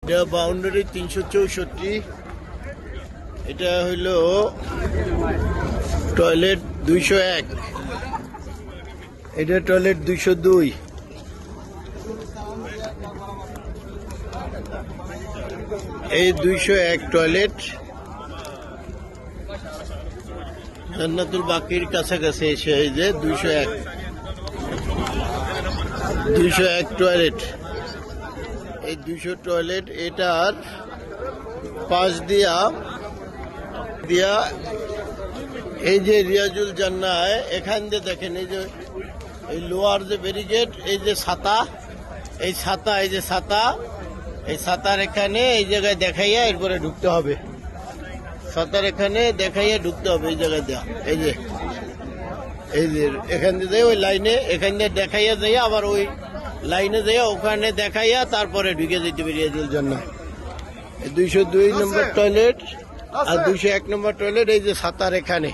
এটা বাউন্ডারি 364। এটা হইল টয়লেট 201। এটা টয়লেট 202। এই 201 টয়লেট জান্নাতুল বাকির কাছাকাছি এসে এই যে 201 টয়লেট। এই 200 টয়লেট এটার পাশ দিয়া এই যে রিয়াজুল জান্নায় এখান দিয়ে দেখেন এই যে এই লোয়ার যে ব্যারিকেড, এই যে ছাতা, এই ছাতা, এই যে ছাতা, এই ছাতার এখানে এই জায়গায় দেখাইয়া এরপরে ঢুকতে হবে। ছাতার এখানে দেখাইয়া ঢুকতে হবে এই জায়গায় দেওয়া। এই যে এখান দিয়ে ওই লাইনে এখান দিয়ে দেখাইয়া যাইয়া আবার ওই লাইনে যাইয়া ওখানে দেখাইয়া তারপরে ঢুকে যেতে বেরিয়ে জন্য। 202 নম্বর টয়লেট আর 201 নম্বর টয়লেট এই যে ছাতার এখানে।